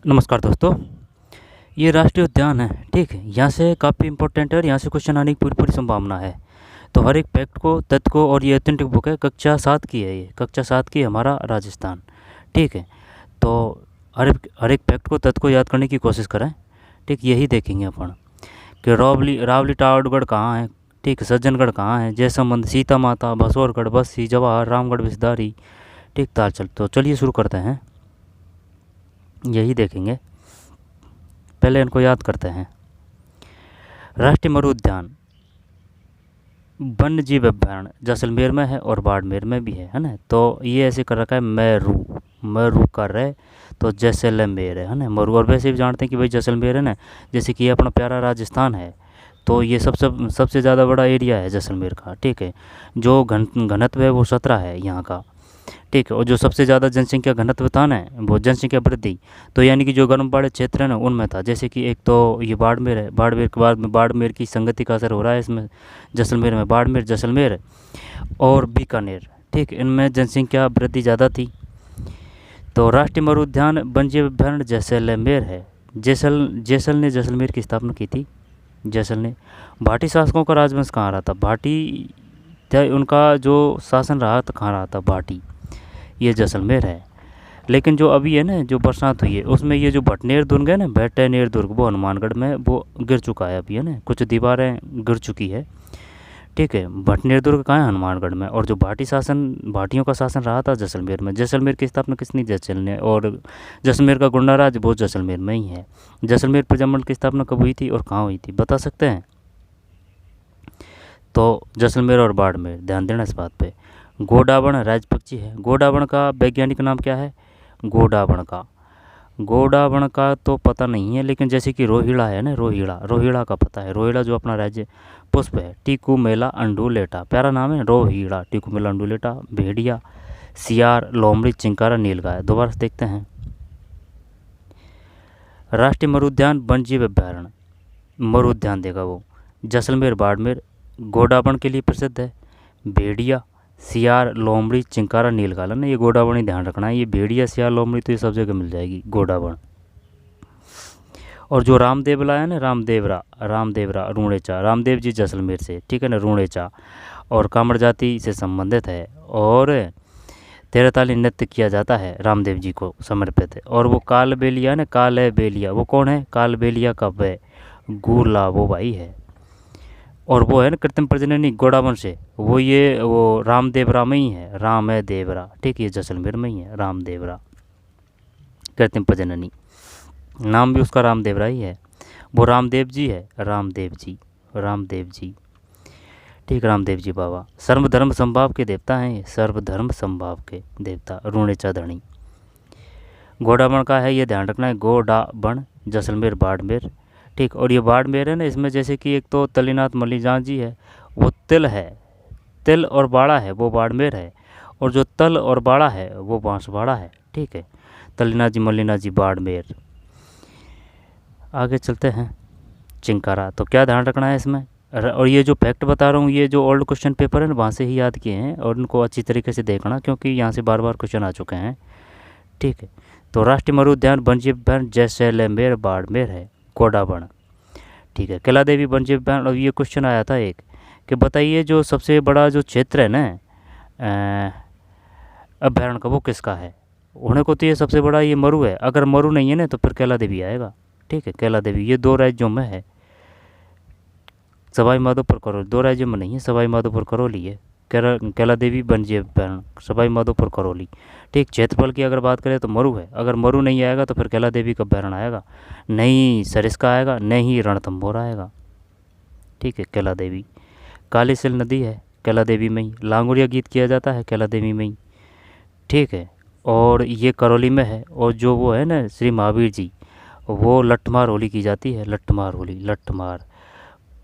नमस्कार दोस्तों। ये राष्ट्रीय उद्यान है, ठीक है। यहाँ से काफ़ी इंपॉर्टेंट है और यहाँ से क्वेश्चन आने की पूरी पूरी संभावना है। तो हर एक फैक्ट को, तथ्य को, और ये ऑथेंटिक बुक है, कक्षा 7 की है, ये कक्षा 7 की हमारा राजस्थान, ठीक है। तो हर एक फैक्ट को, तथ्य को याद करने की कोशिश करें, ठीक। यही देखेंगे अपन कि रावली टावरगढ़ कहाँ है, ठीक। सज्जनगढ़ कहाँ है, जयसंबंध, सीता माता, भसौरगढ़, बस्सी, जवाहर, रामगढ़, विषधारी, ठीक। तालचल। तो चलिए शुरू करते हैं, यही देखेंगे। पहले इनको याद करते हैं। राष्ट्रीय मरु उद्यान वन्यजीव अभ्यारण्य जैसलमेर में है और बाड़मेर में भी है ना। तो ये ऐसे कर रखा है, मरू कर रहे, तो जैसलमेर है ना, मरु। और वैसे भी जानते हैं कि भाई जैसलमेर है ना, जैसे कि ये अपना प्यारा राजस्थान है, तो ये सबसे ज़्यादा बड़ा एरिया है जैसलमेर का, ठीक है। जो घनत्व है वो 17 है यहाँ का, ठीक है। और जो सबसे ज़्यादा जनसंख्या घनत्व था ना, वो जनसंख्या वृद्धि, तो यानी कि जो गर्म पहाड़ी क्षेत्र है ना उनमें था। जैसे कि एक तो ये बाड़मेर है, बाड़मेर के बाद में बाड़मेर की संगति का असर हो रहा है इसमें, जैसलमेर में बाड़मेर, जैसलमेर और बीकानेर, ठीक। इनमें जनसंख्या वृद्धि ज़्यादा थी। तो राष्ट्रीय मरु उद्यान वन्यजीव अभ्यारण्य जैसलमेर है। जैसल ने जैसलमेर की स्थापना की थी, जैसल ने। भाटी शासकों का राजवंश कहाँ रहा था, भाटी उनका जो शासन रहा था कहाँ रहा था, भाटी, ये जैसलमेर है। लेकिन जो अभी है ना, जो बरसात हुई है उसमें ये जो भटनेर दुर्ग है ना, भटनेर दुर्ग, वो हनुमानगढ़ में वो गिर चुका है अभी, है ना, कुछ दीवारें गिर चुकी है, ठीक है। भटनेर दुर्ग कहाँ है, हनुमानगढ़ में। और जो भाटियों का शासन रहा था जैसलमेर में। जैसलमेर की स्थापना किसने, जैसल ने। और जैसलमेर का गुंडा राज वो जैसलमेर में ही है। जैसलमेर प्रजामंडल की स्थापना कब हुई थी और कहाँ हुई थी, बता सकते हैं। तो जैसलमेर और बाड़मेर, ध्यान देना इस बात पे। गोडावण राज्य पक्षी है। गोडावण का वैज्ञानिक नाम क्या है, गोडावण का तो पता नहीं है, लेकिन जैसे कि रोहिड़ा है ना, रोहिड़ा का पता है। रोहिड़ा जो अपना राज्य पुष्प है। टिकुमेला अंडुलेटा, प्यारा नाम है रोहिड़ा, टिकुमेला अंडुलेटा। भेड़िया, सियार, लोमड़ी, चिंकारा, नीलगाय। दोबारा से देखते हैं। राष्ट्रीय मरु उद्यान वन्यजीव अभ्यारण्य, मरु उद्यान देगा वो, जैसलमेर, बाड़मेर, गोडावण के लिए प्रसिद्ध है। भेड़िया, सियार, लोमड़ी, चिंकारा, नीलगाय ना, ये गोडावण ही ध्यान रखना है। ये भेड़िया, सियार, लोमड़ी तो ये सब जगह मिल जाएगी, गोडावण। और जो रामदेव लाया ना, रामदेवरा रूणेचा, रामदेव जी जैसलमेर से, ठीक है ना, रूणेचा। और कामड़ जाति से संबंधित है। और तेरताली नृत्य किया जाता है, रामदेव जी को समर्पित है। और वो कालबेलिया ना, कालबेलिया, वो कौन है, कालबेलिया का वह गुला, वो भाई है। और वो है ना कृत्रिम प्रजननी गोडावण से, वो रामदेवरा में ही है, राम है देवरा, ठीक। ये जैसलमेर में ही है, रामदेवरा कृत्रिम प्रजननी, नाम भी उसका रामदेवरा ही है। वो रामदेव जी है, रामदेव जी, ठीक। रामदेव जी बाबा सर्वधर्म संभाव के देवता हैं, सर्वधर्म संभाव के देवता, रूणेचा धणी। गोडावण का है, ये ध्यान रखना है, गोडावण, जैसलमेर, बाड़मेर, ठीक। और ये बाड़मेर है ना, इसमें जैसे कि एक तो तलीनाथ मल्लीनाथ जी है, वो तिल है, तिल और बाड़ा है, वो बाड़मेर है। और जो तल और बाड़ा है वो बांसवाड़ा है, ठीक है। तलीनाथ जी, मल्लीनाथ जी, बाड़मेर। आगे चलते हैं। चिंकारा, तो क्या ध्यान रखना है इसमें। और ये जो फैक्ट बता रहा हूँ, ये जो ओल्ड क्वेश्चन पेपर है ना, वहाँ से ही याद किए हैं, और उनको अच्छी तरीके से देखना, क्योंकि यहाँ से बार बार क्वेश्चन आ चुके हैं, ठीक है। तो राष्ट्रीय मरु उद्यान वन्यजीव अभ्यारण्य जैसलमेर, बाड़मेर है, गोडावण, ठीक है। कैला देवी वन्यजीव अभ्यारण्य। और ये क्वेश्चन आया था एक, कि बताइए जो सबसे बड़ा जो क्षेत्र है ना अभ्यारण्य का, वो किसका है। होने को तो ये सबसे बड़ा ये मरु है, अगर मरु नहीं है ना तो फिर कैला देवी आएगा, ठीक है। कैला देवी ये 2 राज्यों में है, सवाई माधोपुर करौली, 2 राज्यों में नहीं है, सवाई माधोपुर करौली है। कैला देवी वन्यजीव अभ्यारण्य सवाई माधोपुर करौली, ठीक। क्षेत्रफल की अगर बात करें तो मरु है, अगर मरु नहीं आएगा तो फिर कैला देवी का अभ्यारण्य आएगा, नहीं सरिस्का आएगा, नहीं रणथंभौर आएगा, ठीक है। कैला देवी। काली सिल नदी है कैला देवी में ही, लांगुरिया गीत किया जाता है कैला देवी में ही, ठीक है। और ये करौली में है। और जो वो है ना श्री महावीर जी, वो लट्ठमार होली की जाती है, लट्ठमार।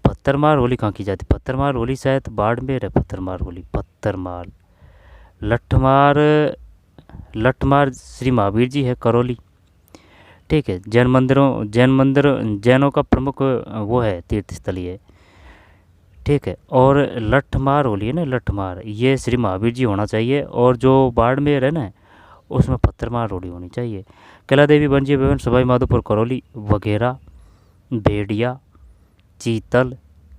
पत्थरमार होली कहाँ की जाती है, पत्थरमार होली शायद बाड़मेर है, पत्थरमार। लट्ठमार श्री महावीर जी है, करौली, ठीक है। जैनों का प्रमुख वो है, तीर्थ स्थली है, ठीक है। और लट्ठमार होली है ना, लट्ठमार, ये श्री महावीर जी होना चाहिए। और जो बाड़मेर है ना, उसमें पत्थरमार रोड़ी होनी चाहिए। कैला देवी वन्य जीव अभयारण्य सवाई माधोपुर करौली वगैरह, भेड़िया, चीतल,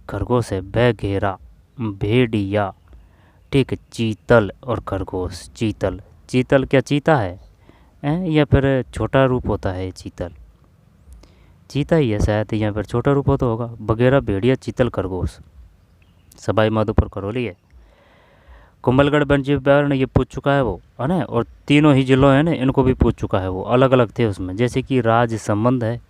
खरगोश है बघेरा, भेड़िया, ठीक है, चीतल और खरगोश। चीतल, चीतल क्या चीता है या फिर छोटा रूप होता है चीतल? चीता ही है शायद, यहाँ पर छोटा रूप तो होगा। बघेरा, भेड़िया, चीतल, खरगोश, सवाई माधोपुर करौली है। कुंभलगढ़ वन्य जीव अभयारण्य ये पूछ चुका है वो, है ना। और तीनों ही जिलों है ना, इनको भी पूछ चुका है वो, अलग अलग थे उसमें। जैसे कि राजसमंद है,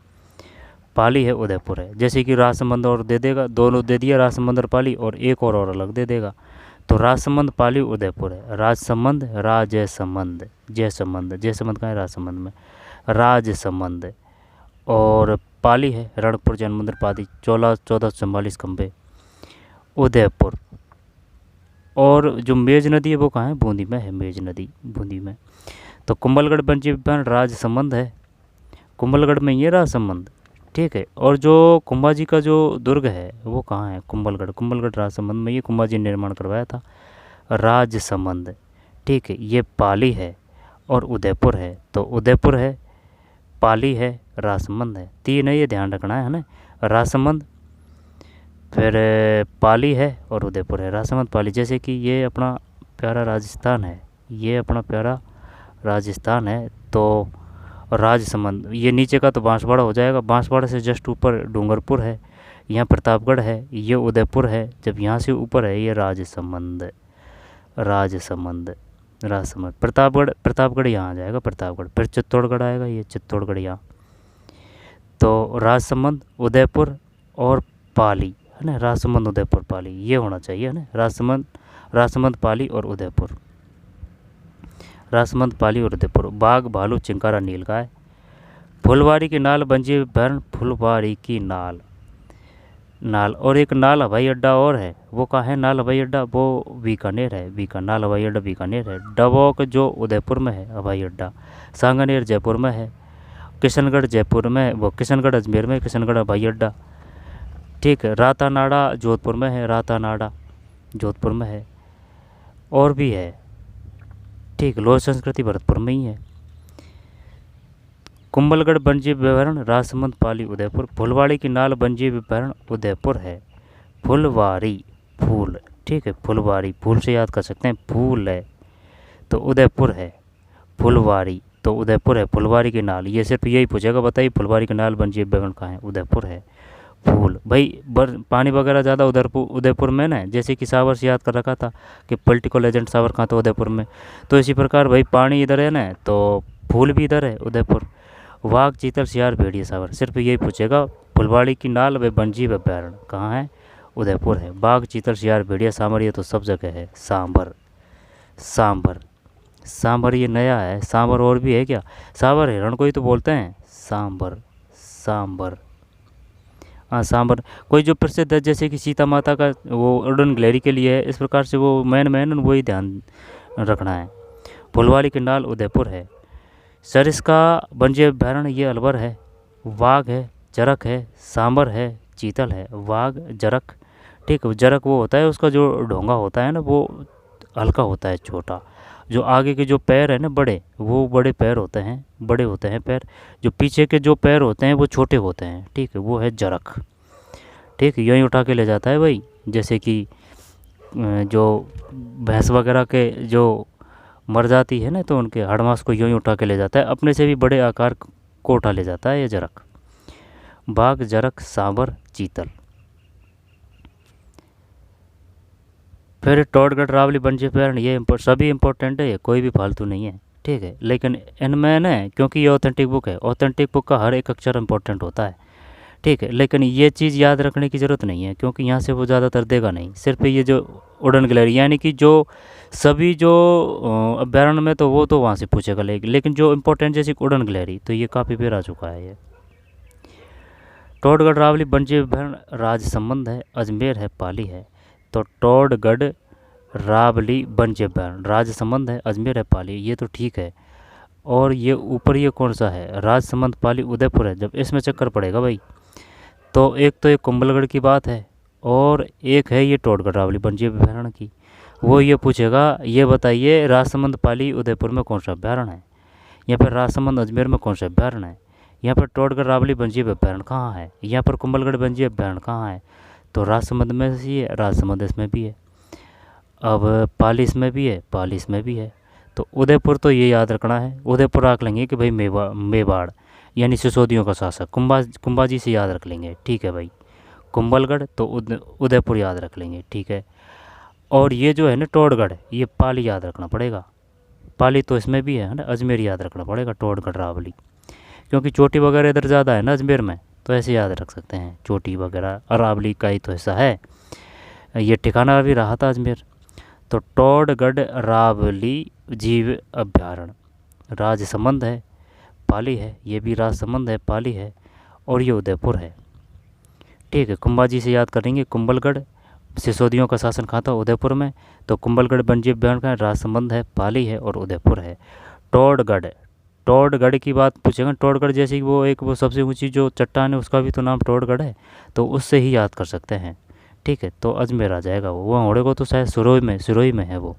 पाली है, उदयपुर है। जैसे कि राजसमंद और दे देगा, दोनों दे दिया, राजसमंद और पाली, और एक और अलग दे देगा। तो राजसमंद, पाली, उदयपुर है। राजसमंद, राजसमंद, जयसमंद, जयसमंद कहाँ है? राजसमंद में। राजसमंद और पाली है रणकपुर जैन मंदिर पादी, 1444 खंबे, उदयपुर। और जो मेज नदी है वो कहाँ है? बूंदी में है, मेज नदी बूंदी में। तो कुंभलगढ़ वन्य जीव अभयारण्य राजसमंद है, कुंभलगढ़ में ये राजसमंद, ठीक है। और जो कुंभा जी का जो दुर्ग है वो कहाँ है? कुंभलगढ़, कुंभलगढ़ राजसमंद में, ये कुंभा जी ने निर्माण करवाया था, राजसमंद, ठीक है। ये पाली है और उदयपुर है। तो उदयपुर है, पाली है, राजसमंद है, तीन है, ये ध्यान रखना है ना। राजसमंद, फिर पाली है और उदयपुर है। राजसमंद, पाली। जैसे कि ये अपना प्यारा राजस्थान है, ये अपना प्यारा राजस्थान है। तो राजसमंद, ये नीचे का तो बांसवाड़ा हो जाएगा, बांसवाड़ा से जस्ट ऊपर डूंगरपुर है, यहाँ प्रतापगढ़ है, ये उदयपुर है। जब यहाँ से ऊपर है ये राजसमंद, राजसमंद, राजसमंद। प्रतापगढ़, प्रतापगढ़ यहाँ आ जाएगा, प्रतापगढ़। फिर चित्तौड़गढ़ आएगा, ये चित्तौड़गढ़ यहाँ। तो राजसमंद, उदयपुर और पाली, है ना। राजसमंद, उदयपुर, पाली, ये होना चाहिए, है ना। राजसमंद, राजसमंद, पाली और उदयपुर, राजसमंद, पाली और उदयपुर। बाघ, भालू, चिंकारा, नीलगाय। फुलवारी की नाल वन्य जीव अभयारण्य, फुलवारी की नाल, नाल। और एक नाल हवाई अड्डा और है, वो कहाँ है? नाल हवाई अड्डा, वो बीकानेर है, नाल हवाई अड्डा बीकानेर है। डबोक जो उदयपुर में है हवाई अड्डा, सांगानेर जयपुर में है, किशनगढ़ जयपुर में, वो किशनगढ़ अजमेर में, किशनगढ़ हवाई अड्डा, ठीक है। रातानाड़ा जोधपुर में है, रातानाड़ा जोधपुर में है। और भी है, ठीक। लोक संस्कृति भरतपुर में ही है। कुंभलगढ़ वन्य जीव अभयारण्य राजसमंद, पाली, उदयपुर। फुलवाड़ी की नाल वन्य जीव अभयारण्य उदयपुर है। फुलवारी, फूल, ठीक है, फुलवारी, फूल से याद कर सकते हैं, फूल है तो उदयपुर है। फुलवारी तो उदयपुर है, फुलवारी की नाल, ये सिर्फ यही पूछेगा, बताइए फुलवारी की नाल वन्य जीव अभयारण्य कहाँ है? उदयपुर है। फूल, भाई पानी वगैरह ज़्यादा उदयपुर में ना, जैसे कि सावर से याद कर रखा था कि पॉलिटिकल एजेंट सावर कहाँ था? उदयपुर में। तो इसी प्रकार भाई पानी इधर है ना, तो फूल भी इधर है, उदयपुर। वाघ, चीतल, सियार, भेड़िया, सावर, सिर्फ यही पूछेगा। फुलवाड़ी की नाल व वन्य जीव अभयारण्य कहाँ है? उदयपुर है। बाघ, चीतल, सियार, भेड़िया, सांबर, ये तो सब जगह है। सांबर, सांबर, सांबर ये नया है, सांबर और भी है क्या? सांबर हिरण को ही तो बोलते हैं, सांबर, सांबर। हाँ, सांबर। कोई जो प्रसिद्ध है जैसे कि सीता माता का वो उड़न गलेरी के लिए है, इस प्रकार से वो मैन वही ध्यान रखना है। फुलवाड़ी की नाल उदयपुर है। सरिस्का वन्य जीव अभयारण्य ये अलवर है। वाघ है, जरक है, सांबर है, चीतल है। वाघ, जरक, ठीक है। जरक वो होता है, उसका जो ढोंगा होता है ना वो हल्का होता है, छोटा। जो आगे के जो पैर है ना बड़े, वो बड़े पैर होते हैं, बड़े होते हैं पैर। जो पीछे के जो पैर होते हैं वो छोटे होते हैं, ठीक है, वो है जरक, ठीक है। यूँ उठा के ले जाता है भाई, जैसे कि जो भैंस वगैरह के जो मर जाती है ना, तो उनके हड़मास को यूँ ही उठा के ले जाता है, अपने से भी बड़े आकार को उठा ले जाता है ये जरक। बाघ, जरक, सांबर, चीतल। फिर टोडगढ़ रावली वन्य जीव अभयारण्य, ये सभी इंपॉर्टेंट है, ये कोई भी फालतू नहीं है, ठीक है। लेकिन इनमें ना, क्योंकि ये ऑथेंटिक बुक है, ऑथेंटिक बुक का हर एक अक्षर इंपॉर्टेंट होता है, ठीक है। लेकिन ये चीज़ याद रखने की ज़रूरत नहीं है, क्योंकि यहाँ से वो ज़्यादातर देगा नहीं। सिर्फ ये जो उड़न गलेरी, यानी कि जो सभी जो अभ्यारण्य में, तो वो तो वहाँ से पूछेगा, लेकिन जो इम्पोर्टेंट जैसे उड़न गलेरी, तो ये काफ़ी बेर आ चुका है ये। टोडगढ़ रावली वन्य जीव अभयारण्य राजसमंद है, अजमेर है, पाली है। तो टोडगढ़ रावली वन्य जीव अभयारण्य राजसमंद है, अजमेर है, पाली, ये तो ठीक है। और ये ऊपर ये कौन सा है? राजसमंद, पाली, उदयपुर है। जब इसमें चक्कर पड़ेगा भाई, तो एक तो ये कुंभलगढ़ की बात है, और एक है ये टोडगढ़ रावली वन्य जीव अभयारण्य की। वो ये पूछेगा, ये बताइए राजसमंद, पाली, उदयपुर में कौन सा अभयारण्य है? यहाँ पर राजसमंद अजमेर में कौन सा अभ्यारण्य है? यहाँ पर टोडगढ़ रावली वन्यजीव अभ्यारण्य कहाँ है? यहाँ पर कुंभलगढ़ वन्यजीव अभ्यारण्य कहाँ है? तो राजसमंद में ही है, राजसमंद इसमें भी है। अब पाली इसमें भी है, पाली इसमें भी है। तो उदयपुर तो ये याद रखना है, उदयपुर रख लेंगे कि भाई मेवाड़ यानी सिसोदियों का शासक, कुंभाजी से याद रख लेंगे, ठीक है भाई। कुंभलगढ़ तो उदयपुर याद रख लेंगे, ठीक है। और ये जो है ना टोडगढ़, ये पाली याद रखना पड़ेगा, पाली तो इसमें भी है ना, अजमेर याद रखना पड़ेगा, टोडगढ़ रावली, क्योंकि चोटी वगैरह इधर ज़्यादा है ना अजमेर में, तो ऐसे याद रख सकते हैं, चोटी वगैरह अरावली का ही तो हिस्सा है, ये ठिकाना भी रहा था अजमेर। तो टोडगढ़ रावली जीव अभ्यारण्य राजसमंद है, पाली है, ये भी राजसमंद है, पाली है, और ये उदयपुर है, ठीक है। कुंभाजी से याद करेंगे, कुंभलगढ़ सिसोदियों का शासन कहाँ था? उदयपुर में। तो कुंभलगढ़ वन्यजीव अभ्यारण्य का राजसमंद है, पाली है और उदयपुर है। टोडगढ़, टोडगढ़ की बात पूछेगा, टोडगढ़ जैसे कि वो एक वो सबसे ऊंची जो चट्टान है उसका भी तो नाम टोडगढ़ है, तो उससे ही याद कर सकते हैं, ठीक है। तो अजमेर आ जाएगा वो होड़े को तो शायद सिरोही में है वो।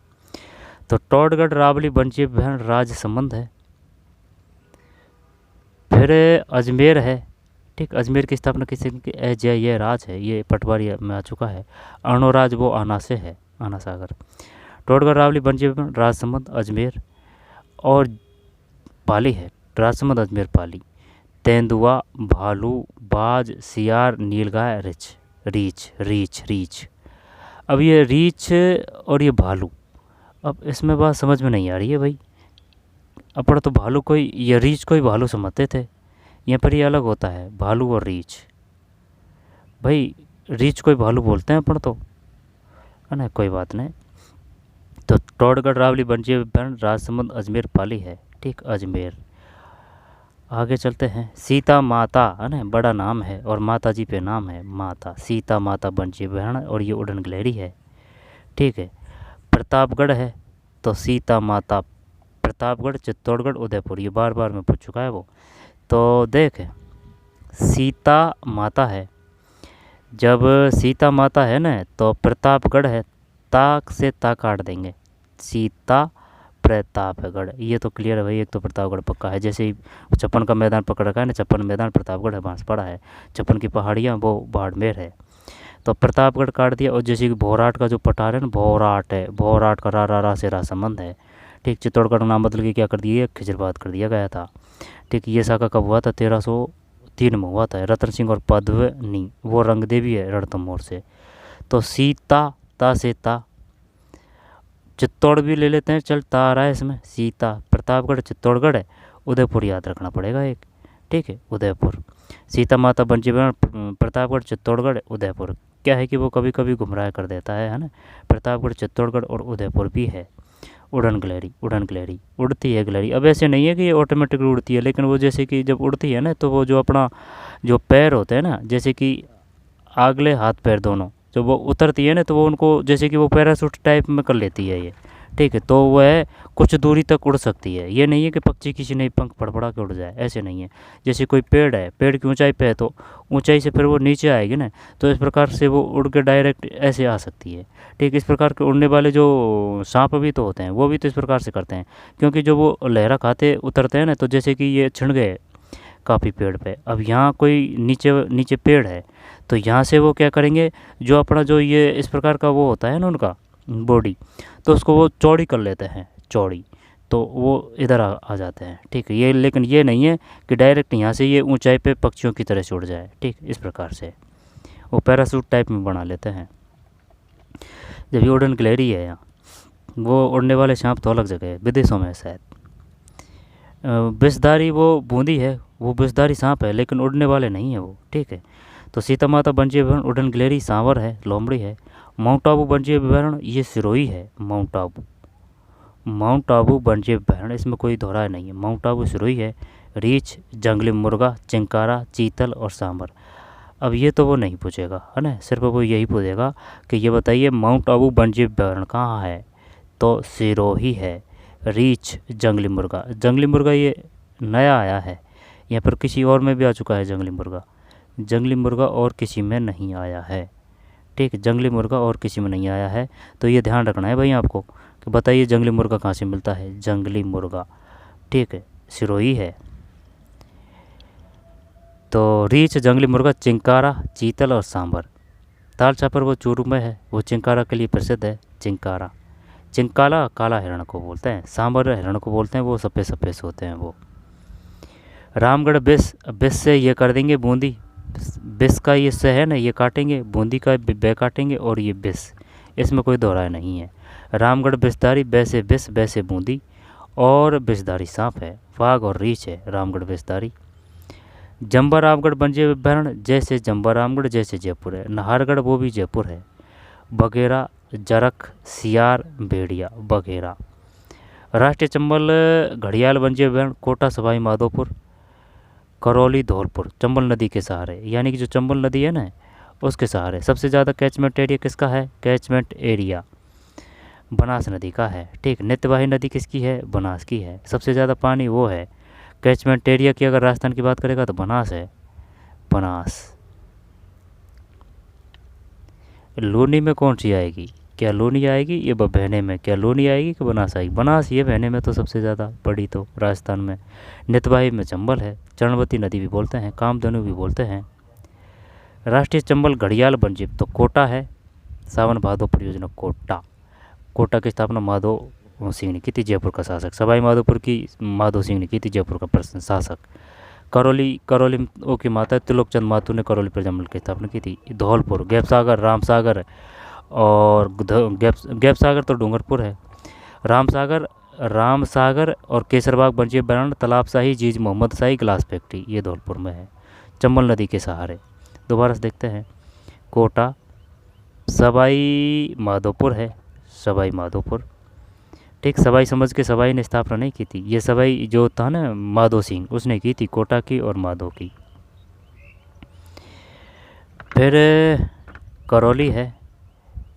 तो टोडगढ़ रावली वन्यजीव अभ्यारण्य राजसमंद है। फिर अजमेर है, ठीक। अजमेर की स्थापना किसी ये राज है, ये पटवारी में आ चुका है। अणोराज वो आना से है, आना सागर। टोडगढ़ रावली वन्यजीव राजसमंद अजमेर, और पाली है, राजसमंद अजमेर पाली। तेंदुआ, भालू, बाज, सियार, नीलगाय, रीछ। अब ये रीछ और ये भालू, अब इसमें बात समझ में नहीं आ रही है भाई। अपन तो भालू कोई या रीछ कोई भालू समझते थे, यहाँ पर ये अलग होता है, भालू और रीछ। भाई रीछ कोई भालू बोलते हैं अपन तो, है ना, कोई बात नहीं। तो टोडगढ़ रावली वन्यजीव अभ्यारण्य राजसमंद अजमेर पाली है, ठीक। अजमेर आगे चलते हैं। सीता माता, है ना, बड़ा नाम है और माता जी पे नाम है माता, सीता माता वन्यजीव अभ्यारण्य, और ये उड़न गिलहरी है, ठीक है। प्रतापगढ़ है, तो सीता माता प्रतापगढ़, चित्तौड़गढ़, उदयपुर, ये बार बार में पूछ चुका है वो। तो देख सीता माता है, जब सीता माता है ना तो प्रतापगढ़ है, ताक से ता काट देंगे, सीता प्रतापगढ़, ये तो क्लियर है भाई। एक तो प्रतापगढ़ पक्का है, जैसे ही छप्पन का मैदान पकड़ रखा है ना, छप्पन मैदान प्रतापगढ़ है, बांसवाड़ा है, छप्पन की पहाड़ियाँ वो बाड़मेर है, तो प्रतापगढ़ काट दिया। और जैसे कि भोराट का जो पठार है ना, भोराट है, भोराट का रा से राजसमंद है, ठीक। चित्तौड़गढ़ का नाम बदल के क्या कर दिया, खिजराबाद कर दिया गया था, ठीक। ये शाखा कब हुआ था? 1303 में हुआ था। रतन सिंह और पद्मनी वो रंग देवी है रणथंभौर से। तो सीता ता से ता, चित्तौड़ भी ले लेते हैं, चल ता आ रहा है इसमें, सीता, प्रतापगढ़, चित्तौड़गढ़ है, उदयपुर याद रखना पड़ेगा एक, ठीक है। उदयपुर, सीता माता वन्यजीव अभ्यारण्य प्रतापगढ़, चित्तौड़गढ़, उदयपुर। क्या है कि वो कभी कभी गुमराह कर देता है ना, प्रतापगढ़, चित्तौड़गढ़ और उदयपुर भी है। उड़न गिलहरी उड़ती है गिलहरी। अब ऐसे नहीं है कि ये ऑटोमेटिकली उड़ती है, लेकिन वो जैसे कि जब उड़ती है ना, तो वो जो अपना जो पैर होते हैं ना, जैसे कि आगले हाथ पैर दोनों, जब वो उतरती है ना, तो वो उनको जैसे कि वो पैराशूट टाइप में कर लेती है ये, ठीक है। तो वह कुछ दूरी तक उड़ सकती है, ये नहीं है कि पक्षी किसी ने पंख फड़फड़ा के उड़ जाए, ऐसे नहीं है। जैसे कोई पेड़ है, पेड़ की ऊंचाई पे है, तो ऊंचाई से फिर वो नीचे आएगी ना, तो इस प्रकार से वो उड़ के डायरेक्ट ऐसे आ सकती है, ठीक। इस प्रकार के उड़ने वाले जो सांप भी तो होते हैं, वो भी तो इस प्रकार से करते हैं, क्योंकि जो वो लहरा खाते उतरते हैं ना, तो जैसे कि ये छिड़ गए काफ़ी पेड़ पे, अब यहाँ कोई नीचे नीचे पेड़ है, तो यहाँ से वो क्या करेंगे, जो अपना जो ये इस प्रकार का वो होता है ना उनका बॉडी, तो उसको वो चौड़ी कर लेते हैं, चौड़ी, तो वो इधर आ जाते हैं, ठीक है। ये लेकिन ये नहीं है कि डायरेक्ट यहाँ से ये ऊंचाई पे पक्षियों की तरह से उड़ जाए, ठीक। इस प्रकार से वो पैरासूट टाइप में बना लेते हैं। जब ये उड़न गिलहरी है यहाँ, वो उड़ने वाले सांप तो अलग जगह है, विदेशों में शायद। विषधारी वो बूंदी है, वो विषधारी सांप है, लेकिन उड़ने वाले नहीं है वो, ठीक है। तो सीता माता वन्यजीव अभ्यारण्य उड़न गिलहरी सांवर है, लोमड़ी है। माउंट आबू वन्यजीव अभ्यारण्य ये सिरोही है, माउंट आबू वन्यजीव अभ्यारण्य, इसमें कोई दोहराया नहीं है, माउंट आबू सिरोही है। रीछ, जंगली मुर्गा, चिंकारा, चीतल और सांबर। अब ये तो वो नहीं पूछेगा, है ना, सिर्फ वो यही पूछेगा कि ये बताइए माउंट आबू वन्यजीव अभ्यारण्य कहाँ है, तो सिरोही है। रीछ, जंगली मुर्गा ये नया आया है, यहाँ पर किसी और में भी आ चुका है जंगली मुर्गा और किसी में नहीं आया है, ठीक। जंगली मुर्गा और किसी में नहीं आया है, तो ये ध्यान रखना है भाई आपको कि बताइए जंगली मुर्गा कहाँ से मिलता है, जंगली मुर्गा, ठीक है, सिरोही है। तो रीछ, जंगली मुर्गा, चिंकारा, चीतल और सांबर। ताल छापर वो चूरू में है, वो चिंकारा के लिए प्रसिद्ध है। चिंकारा, चिंकाला काला हिरण को बोलते हैं, सांबर हिरण को बोलते हैं, वो सफ़ेद सफ़ेद होते हैं वो। रामगढ़ बिस, बिस से ये कर देंगे बूंदी, बिस का ये से है ना, ये काटेंगे, बूंदी का बे काटेंगे और ये बिस, इसमें कोई दोहराया नहीं है। रामगढ़ बिसदारी, बैसे बिस बैसे बूंदी और बिसदारी सांप है। वाघ और रीछ है रामगढ़ बिसदारी। जम्बा रामगढ़ बंजे अभ्यारण्य, जैसे जम्बा रामगढ़ जैसे जयपुर है। नाहरगढ़ वो भी जयपुर है। बघेरा, जरख, सियार, भेड़िया, बघेरा। राष्ट्रीय चंबल घड़ियाल वन्य अभ्यारण्य, कोटा, सवाई माधोपुर, करौली, धौलपुर। चंबल नदी के सहारे, यानी कि जो चंबल नदी है ना उसके सहारे। सबसे ज़्यादा कैचमेंट एरिया किसका है? कैचमेंट एरिया बनास नदी का है। ठीक, नित्यवाही नदी किसकी है? बनास की है। सबसे ज़्यादा पानी वो है। कैचमेंट एरिया की अगर राजस्थान की बात करेगा तो बनास है, बनास। लूनी में कौन सी आएगी? क्या लूनी आएगी? ये बहने में क्या लूनी आएगी कि बनास आएगी? बनास ये बहने में तो सबसे ज़्यादा बड़ी तो राजस्थान में। नितवाही में चंबल है, चरणवती नदी भी बोलते हैं, कामधेनु भी बोलते हैं। राष्ट्रीय चंबल घड़ियाल वनजीव तो कोटा है। सावन भादो परियोजना कोटा, कोटा की स्थापना माधो सिंह ने की थी, जयपुर का शासक। सवाई माधोपुर की माधो सिंह ने की थी, जयपुर का शासक। करौली, करौली ओ की माता त्रिलोकचंद माथुर ने करौली प्रजमंडल की स्थापना की थी। धौलपुर, गैपसागर, रामसागर और गैपसागर तो डूंगरपुर है। रामसागर, रामसागर और केसरबाग वन्य अभ्यारण्य, तालाबशाही, जीज मोहम्मद शाही, ग्लास फैक्ट्री, ये धौलपुर में है, चंबल नदी के सहारे। दोबारा से देखते हैं। कोटा, सवाई माधोपुर है, सवाई माधोपुर। ठीक, सवाई समझ के सवाई ने स्थापना नहीं की थी, ये सवाई जो था ना माधो सिंह उसने की थी, कोटा की और माधो की। फिर करौली है,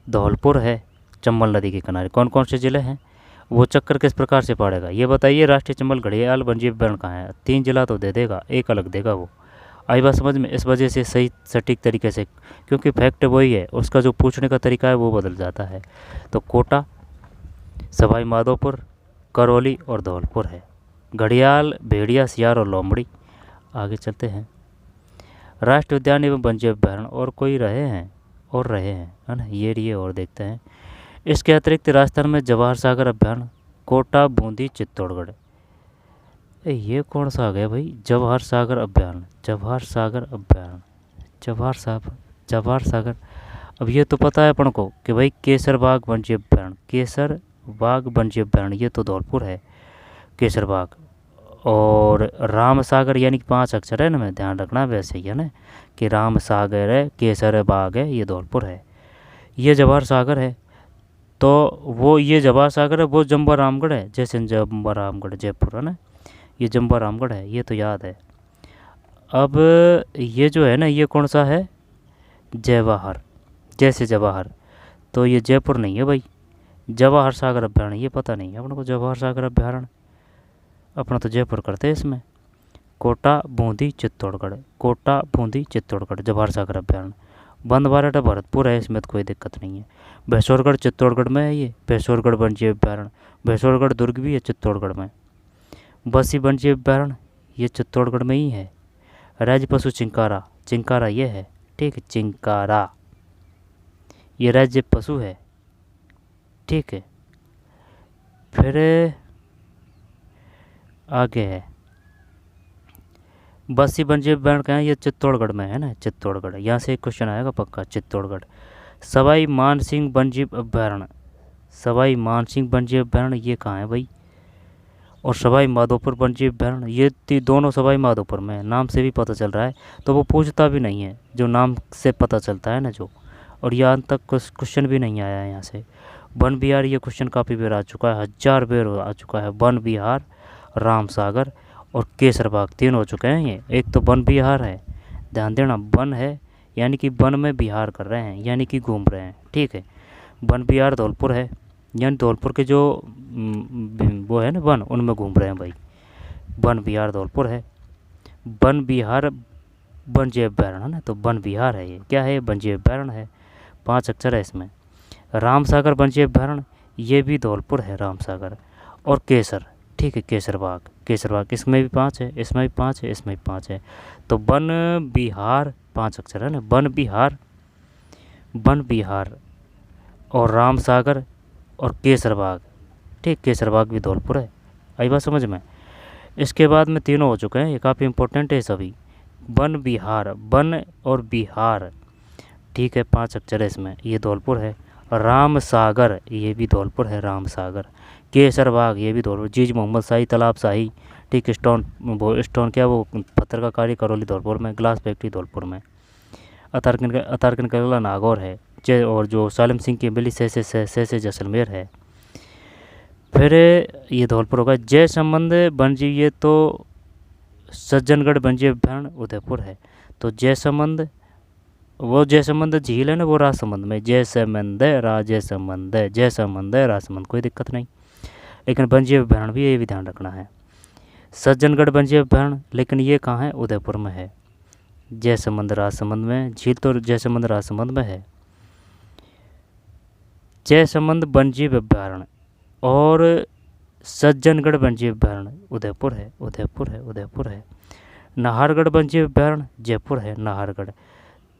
धौलपुर है, चंबल नदी के किनारे। कौन कौन से ज़िले हैं? वो चक्कर किस प्रकार से पड़ेगा ये बताइए। राष्ट्रीय चंबल घड़ियाल वन्य अभ्यारण्य कहाँ है? 3 जिला तो दे देगा, एक अलग देगा वो। आई बात समझ में? इस वजह से सही सटीक तरीके से, क्योंकि फैक्ट वही है, उसका जो पूछने का तरीका है वो बदल जाता है। तो कोटा, सवाई माधोपुर, करौली और धौलपुर है। घड़ियाल, भेड़िया, सियार और लोमड़ी। आगे चलते हैं। राष्ट्रीय उद्यान एवं वन्य अभ्यारण्य और कोई रहे हैं? और रहे हैं, है ना, ये रही और देखते हैं। इसके अतिरिक्त राजस्थान में जवाहर सागर अभ्यारण्य, कोटा, बूंदी, चित्तौड़गढ़। ये कौन सा आ गया भाई? जवाहर सागर अभ्यारण्य, जवाहर सागर अभ्यारण्य, जवाहर सागर। अब ये तो पता है अपन को कि भाई केसरबाग वन्य अभ्यारण्य, केसरबाग वन्य अभ्यारण्य, ये तो धौलपुर है केसरबाग। और राम सागर यानी कि 5 अक्षर है ना, मैं ध्यान रखना वैसे ही है ना, कि राम सागर है, केसर बाग है, ये धौलपुर है। ये जवाहर सागर है, तो वो ये जवाहर सागर है, वो जम्बा रामगढ़ है, जैसे जम्बा रामगढ़ जयपुर है ना, ये जम्बा रामगढ़ है, ये तो याद है। अब ये जो है ना, ये कौन सा है? जवाहर, जैसे जवाहर, तो ये जयपुर नहीं है भाई। जवाहर सागर अभ्यारण्य ये पता नहीं है अपने को, जवाहर सागर अभ्यारण्य अपना तो जयपुर करते हैं इसमें। कोटा, बूंदी, चित्तौड़गढ़, कोटा, बूंदी, चित्तौड़गढ़, जवाहर सागर अभ्यारण्य। बंदवाराटा भरतपुर है, इसमें तो कोई दिक्कत नहीं है। भैंसौरगढ़ चित्तौड़गढ़ में है, ये भैंसौरगढ़ वन्य अभ्यारण्य। भैंसौरगढ़ दुर्ग भी है चित्तौड़गढ़ में। बसी वन्य अभ्यारण्य ये चित्तौड़गढ़ में ही है। राज्य पशु चिंकारा, चिंकारा ये है, ठीक है, चिंकारा ये राज्य पशु है, ठीक है। फिर आगे है बसी वन्य अभ्यारण्य कहाँ है? ये चित्तौड़गढ़ में है ना, चित्तौड़गढ़। यहाँ से एक क्वेश्चन आएगा पक्का, चित्तौड़गढ़। सवाई मानसिंह वन्य अभ्यारण्य, सवाई मानसिंह वन्य अभ्यारण्य ये कहाँ है भाई? और सवाई माधोपुर वन्य अभ्यारण्य ये दोनों सवाई माधोपुर में है, नाम से भी पता चल रहा है। तो वो पूछता भी नहीं है, जो नाम से पता चलता है ना जो। और यहाँ तक क्वेश्चन भी नहीं आया है यहाँ से। वन विहार ये क्वेश्चन काफ़ी बार आ चुका है, 1000 बार आ चुका है। वन विहार, राम सागर और केसरबाग 3 हो चुके हैं ये। एक तो वन विहार है, ध्यान देना, वन है यानी कि वन में विहार कर रहे हैं, यानी कि घूम रहे हैं, ठीक है। वन विहार धौलपुर है, यानी धौलपुर के जो वो है ना वन, उनमें घूम रहे हैं भाई। वन विहार धौलपुर है। वन विहार वन्य अभ्यारण्य है ना, तो वन विहार है, ये क्या है? वन्य अभ्यारण्य है, 5 अक्षर है इसमें। राम सागर वन्य अभ्यारण्य ये भी धौलपुर है, राम सागर। और केसर, ठीक है। केसरबाग, केसरबाग इसमें भी 5 है, इसमें भी 5 है, इसमें भी 5 है। तो वन बिहार 5 अक्षर है ना, वन बिहार, वन बिहार और राम सागर और केसरबाग। ठीक, केसरबाग भी धौलपुर है। आई बात समझ में। इसके बाद में तीनों हो चुके हैं, ये काफ़ी इंपॉर्टेंट है सभी। वन बिहार, वन और बिहार, ठीक है, 5 अक्षर है इसमें, ये धौलपुर है। राम सागर ये भी धौलपुर है, राम सागर। केसरबाग ये भी धौलपुर। जीज मोहम्मद शाही तालाब शाही, ठीक। स्टोन, वो स्टोन क्या, वो पत्थर का कार्य करौली धौलपुर में। ग्लास फैक्ट्री धौलपुर में। अतारकन कला नागौर है। और जो सालिम सिंह की बिल्ली से जैसलमेर है। फिर ये धौलपुर होगा। जय संबंध वन्यजीव, ये तो सज्जनगढ़ वन्यजीव अभ्यारण्य उदयपुर है। तो जय संबंध, वो जय संबंध झील है ना, वो राजसमंद में। जय संबंध राजसमंद, कोई दिक्कत नहीं। लेकिन वन्यजीव अभ्यारण्य भी, ये भी ध्यान रखना है। सज्जनगढ़ वन्यजीव अभ्यारण्य, लेकिन ये कहाँ है, उदयपुर में है। जय संबंध राजसमंद में, झील तो जय संबंध राजसमंद में है। जय संबंध वन्यजीव अभ्यारण्य और सज्जनगढ़ वन्यजीव अभ्यारण्य उदयपुर है, उदयपुर है, उदयपुर है। नाहरगढ़ वन्यजीव अभ्यारण्य जयपुर है, नाहरगढ़।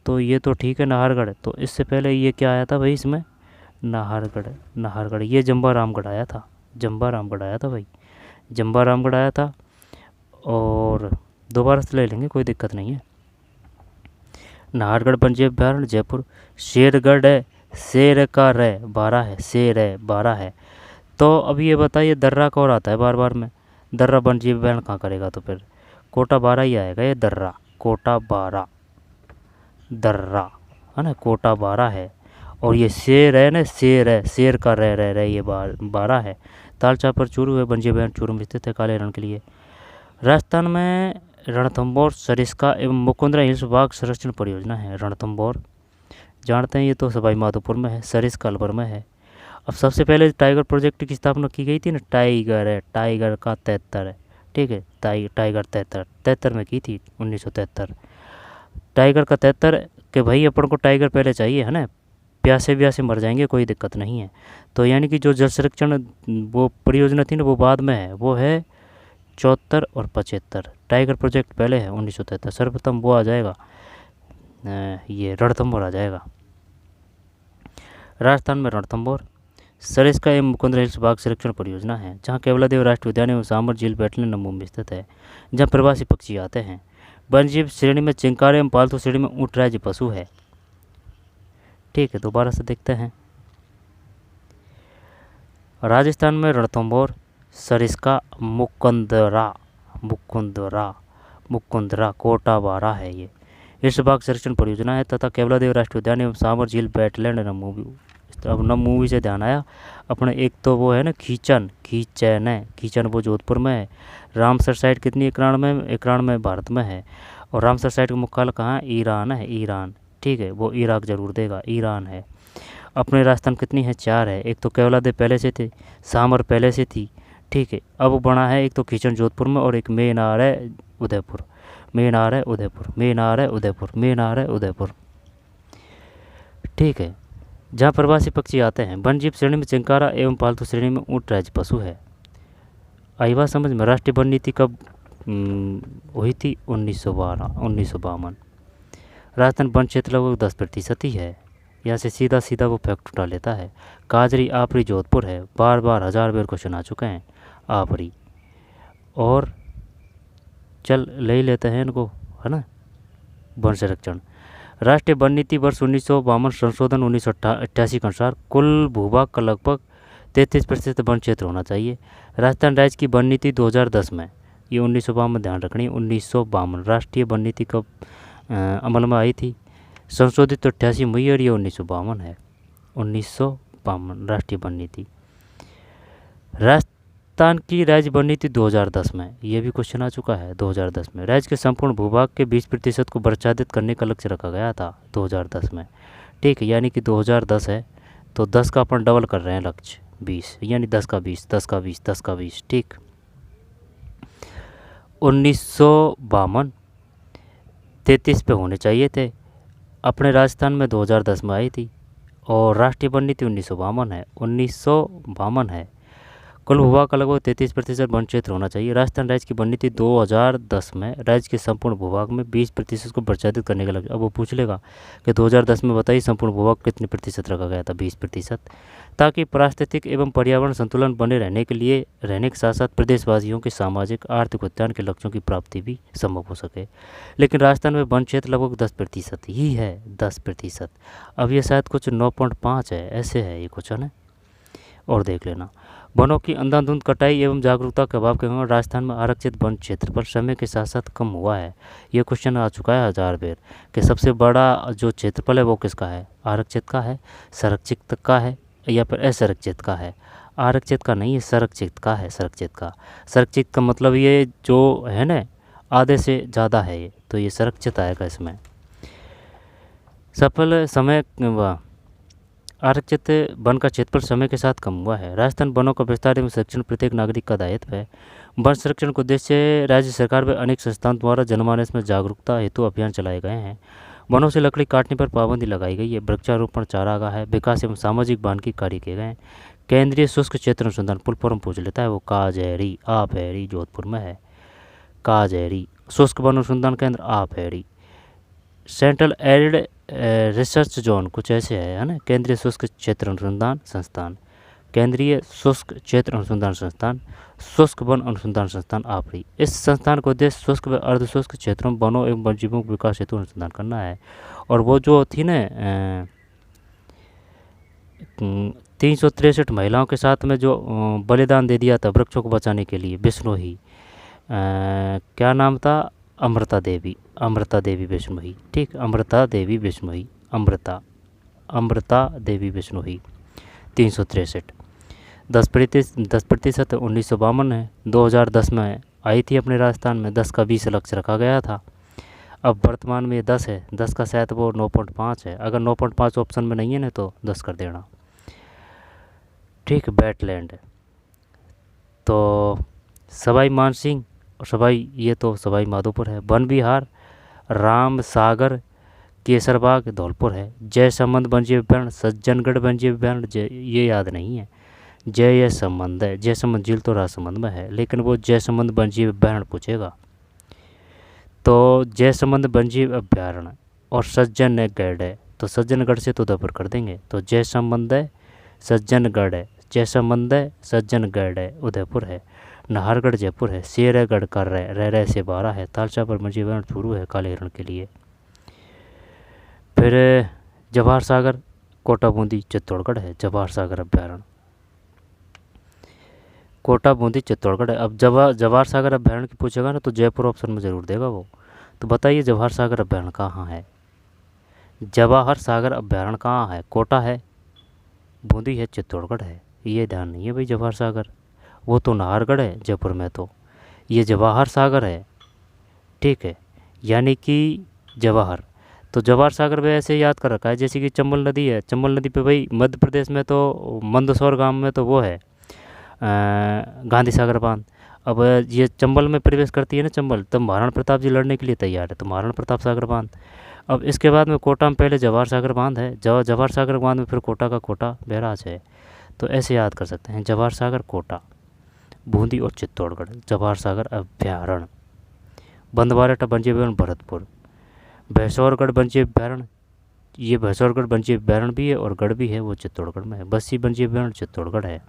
तो ये तो ठीक है, नाहरगढ़। तो इससे पहले ये क्या आया था भाई इसमें, नाहरगढ़, नाहरगढ़। ये जंबा रामगढ़ आया था, जंबा रामगढ़ आया था भाई, जंबा रामगढ़ आया था। और दोबारा से ले लेंगे, कोई दिक्कत नहीं है। नाहरगढ़ वन्यजीव अभ्यारण्य जयपुर। शेरगढ़ है, शेर का रे 12 है, शेर है 12 है। तो अब ये बताइए, दर्रा का और आता है बार बार में, दर्रा वन्यजीव अभ्यारण्य कहाँ करेगा, तो फिर कोटा 12 ही आएगा। ये दर्रा, कोटा 12, दर्रा है ना, कोटा 12 है। और ये शेर है ना, शेर है, शेर का रे ये 12 है। तालचा पर चूरू है, वन्यजीव अभ्यारण्य चूरू में स्थित है, काले रण के लिए। राजस्थान में रणथंभौर, सरिस्का एवं मुकुंदरा हिल्स बाघ संरक्षण परियोजना है। रणथंभौर जानते हैं, ये तो सवाई माधोपुर में है, सरिस्का अलवर में है। अब सबसे पहले टाइगर प्रोजेक्ट की स्थापना की गई थी ना, टाइगर है, टाइगर का 73 है, ठीक है। टाइगर 73 में की थी, 1973। टाइगर का 73 कि भाई अपन को टाइगर पहले चाहिए है ना, प्यासे व्यासे मर जाएंगे, कोई दिक्कत नहीं है। तो यानी कि जो जल संरक्षण वो परियोजना थी ना, वो बाद में है, वो है 74 और 75। टाइगर प्रोजेक्ट पहले है 1973। सर्वप्रथम वो आ जाएगा, ये रणथंभौर आ जाएगा। राजस्थान में रणथंभौर, सरिस्का एवं मुकुंदरा हिल्स बाघ संरक्षण परियोजना है, जहाँ केवलादेव राष्ट्रीय उद्यान एवं सामर झील बैटलैंड नमू में स्थित है, जहाँ प्रवासी पक्षी आते हैं। वन्यजीव श्रेणी में चिंकार एवं पालतू श्रेणी में ऊँट राज्य पशु है, ठीक है। दोबारा से देखते हैं। राजस्थान में रणथंभौर, सरिस्का, मुकुंदरा, मुकुंदरा, मुकुंदरा, कोटा 12 है ये। इस बाघ संरक्षण परियोजना है तथा केवलादेव राष्ट्रीय उद्यान एवं सामर झील बैटलैंड नमू। अब नम मूवी से ध्यान आया अपने, एक तो वो है ना खींचन, खींचन है, खींचन वो जोधपुर में है। रामसर साइट कितनी, 91 में भारत में है। और रामसर साइट का मुख्यालय कहाँ है, ईरान है, ईरान, ठीक है। वो इराक जरूर देगा, ईरान है। अपने राजस्थान कितनी है, 4 है। एक तो केवलादेव पहले से थे, सामर पहले से थी, ठीक है। अब बना है एक तो खींचन जोधपुर में, और एक मेनार है उदयपुर, मेनार है उदयपुर, मेनार है उदयपुर, मेनार है उदयपुर, ठीक है। जहाँ प्रवासी पक्षी आते हैं। वन्यजीव श्रेणी में चिंकारा एवं पालतू श्रेणी में ऊँट राज्य पशु है। आई बात समझ में। राष्ट्रीय वन नीति कब हुई थी, 1952। राजस्थान वन क्षेत्र लगभग 10% ही है। यहाँ से सीधा सीधा वो फैक्ट उठा लेता है। काजरी आपरी जोधपुर है, बार बार 1000 बार क्वेश्चन आ चुके हैं आपरी। और चल ले ही लेते हैं इनको, है ना। वन संरक्षण, राष्ट्रीय वन नीति वर्ष 1952 संशोधन 1988 के अनुसार कुल भूभाग का लगभग 33% वन क्षेत्र होना चाहिए। राजस्थान राज्य की वन नीति 2010 में, ये 1952 ध्यान रखनी, 1952 राष्ट्रीय वन नीति कब अमल में आई थी, संशोधित तो 88 में, और ये 1952 है, 1952 राष्ट्रीय वन नीति। राजस्थान की राज्य वन नीति 2010 में, ये भी क्वेश्चन आ चुका है 2010 में। राज्य के संपूर्ण भूभाग के 20% को वर्षादित करने का लक्ष्य रखा गया था 2010 में, ठीक है। यानी कि 2010 है तो 10 का अपन डबल कर रहे हैं लक्ष्य, 20, यानी 10 का 20, 10 का 20, 10 का 20, ठीक। 1952 33 पे होने चाहिए थे, अपने राजस्थान में 2010 में आई थी। और राष्ट्रीय वन नीति 1952 है, 1952 है। कुल भूभाग का लगभग 33% वन क्षेत्र होना चाहिए। राजस्थान राज्य की वन नीति 2010 में राज्य के संपूर्ण भूभाग में 20% को प्रचारित करने का लक्ष्य। अब वो पूछ लेगा कि 2010 में बताइए संपूर्ण भूभाग कितने प्रतिशत रखा गया था? 20%, ताकि पारिस्थितिक एवं पर्यावरण संतुलन बने रहने के साथ साथ प्रदेशवासियों के सामाजिक आर्थिक उत्थान के लक्ष्यों की प्राप्ति भी संभव हो सके। लेकिन राजस्थान में वन क्षेत्र लगभग 10% ही है, 10%। अब ये शायद कुछ 9.5 है, ऐसे है ये क्वेश्चन है, और देख लेना। वनों की अंधाधुंध कटाई एवं जागरूकता के अभाव के कारण राजस्थान में आरक्षित वन क्षेत्र पर समय के साथ साथ कम हुआ है। ये क्वेश्चन आ चुका है 1000 बार कि सबसे बड़ा जो क्षेत्रफल है वो किसका है? आरक्षित का है, संरक्षित का है, या फिर असंरक्षित का है? आरक्षित का नहीं है, संरक्षित का है। संरक्षित का मतलब ये जो है ना, आधे से ज़्यादा है ये, तो ये संरक्षित आएगा इसमें। सफल समय आरक्षित वन का क्षेत्रफल समय के साथ कम हुआ है। राजस्थान वनों का विस्तार एवं संरक्षण प्रत्येक नागरिक का दायित्व है। वन संरक्षण के उद्देश्य राज्य सरकार व अनेक संस्थाओं द्वारा जनमानस में जागरूकता हेतु अभियान चलाए गए हैं। वनों से लकड़ी काटने पर पाबंदी लगाई गई है। वृक्षारोपण, चारागाह है, विकास एवं सामाजिक वानिकी कार्य किए गए हैं। केंद्रीय शुष्क क्षेत्र अनुसंधान फुल फॉर्म पूछ लेता है, वो काजहरी आपहरी जोधपुर में है। काजहरी शुष्क वन अनुसंधान केंद्र आपहरी। सेंट्रल एरिड रिसर्च जोन कुछ ऐसे है ना। केंद्रीय शुष्क क्षेत्र अनुसंधान संस्थान, केंद्रीय शुष्क क्षेत्र अनुसंधान संस्थान, शुष्क वन अनुसंधान संस्थान आपरी। इस संस्थान का उद्देश्य शुष्क व अर्धशुष्क क्षेत्रों में वनों एवं वन्यजीवों के विकास हेतु अनुसंधान करना है। और वो जो थी ना 363 महिलाओं के साथ में जो बलिदान दे दिया था वृक्षों को बचाने के लिए, बिश्नोई, क्या नाम था? अमृता देवी बिश्नोई, ठीक, अमृता देवी बिश्नोई, अमृता देवी बिश्नोई। 363, 10% 1952 है। 2010 में आई थी अपने राजस्थान में, 10 का 20 लक्ष्य रखा गया था। अब वर्तमान में 10 है, 10 का शायद वो 9.5 है। अगर 9.5 ऑप्शन में नहीं है ना तो 10 कर देना, ठीक। वेटलैंड तो सवाई मानसिंह और सवाई माधोपुर है। वन विहार राम सागर केसरबाग धौलपुर है। जयसंबंध वन्यजीव अभ्यारण्य सज्जनगढ़ वन्यजीव अभ्यारण्य, ये याद नहीं है। जयसंबंध है, जयसंबंध झील तो राजसमंद में है, लेकिन वो जयसंबंध वन्यजीव अभ्यारण्य पूछेगा। तो जयसंबंध वन्यजीव अभ्यारण्य और सज्जनगढ़ है, तो सज्जनगढ़ से तो उदयपुर कर देंगे। तो जयसंबंध है, सज्जनगढ़ है, जयसंबंध है, सज्जनगढ़ है, उदयपुर है। नाहरगढ़ जयपुर है। शेरगढ़ कर रह से 12 है। तालचा पर वन्यजीव अभ्यारण्य चूरू है काले हिरण के लिए। फिर जवाहर सागर कोटा बूंदी चित्तौड़गढ़ है। जवाहर सागर अभ्यारण्य कोटा बूंदी चित्तौड़गढ़ है। अब जवाहर सागर अभ्यारण्य की पूछेगा ना तो जयपुर ऑप्शन में ज़रूर देगा वो। तो बताइए जवाहर सागर अभ्यारण्य कहाँ है? जवाहर सागर अभ्यारण्य कहाँ है? कोटा है, बूंदी है, चित्तौड़गढ़ है। ये ध्यान नहीं है भाई। जवाहर सागर वो तो नाहरगढ़ है जयपुर में, तो ये जवाहर सागर है, ठीक है, यानी कि जवाहर। तो जवाहर सागर में ऐसे याद कर रखा है जैसे कि चंबल नदी है। चंबल नदी पे भाई मध्य प्रदेश में तो मंदसौर गांव में तो वो है गांधी सागर बांध। अब ये चंबल में प्रवेश करती है ना चंबल, तब महाराणा प्रताप जी लड़ने के लिए तैयार है, तो महाराणा प्रताप सागर बांध। अब इसके बाद में कोटा में पहले जवाहर सागर बांध है, जवाहर सागर बांध में फिर कोटा का कोटा बैराज है। तो ऐसे याद कर सकते हैं, जवाहर सागर, कोटा, बूंदी और चित्तौड़गढ़। जवाहर सागर अभ्यारण्य। बंदवारेटा वन्यजीव अभ्यारण्य भरतपुर। भैंसौरगढ़ वन्यजीव अभ्यारण्य, ये भैंसौरगढ़ वन्यजीव अभ्यारण्य भी है और गढ़ भी है, वो चित्तौड़गढ़ में है। बस्सी वन्यजीव अभ्यारण्य चित्तौड़गढ़ है।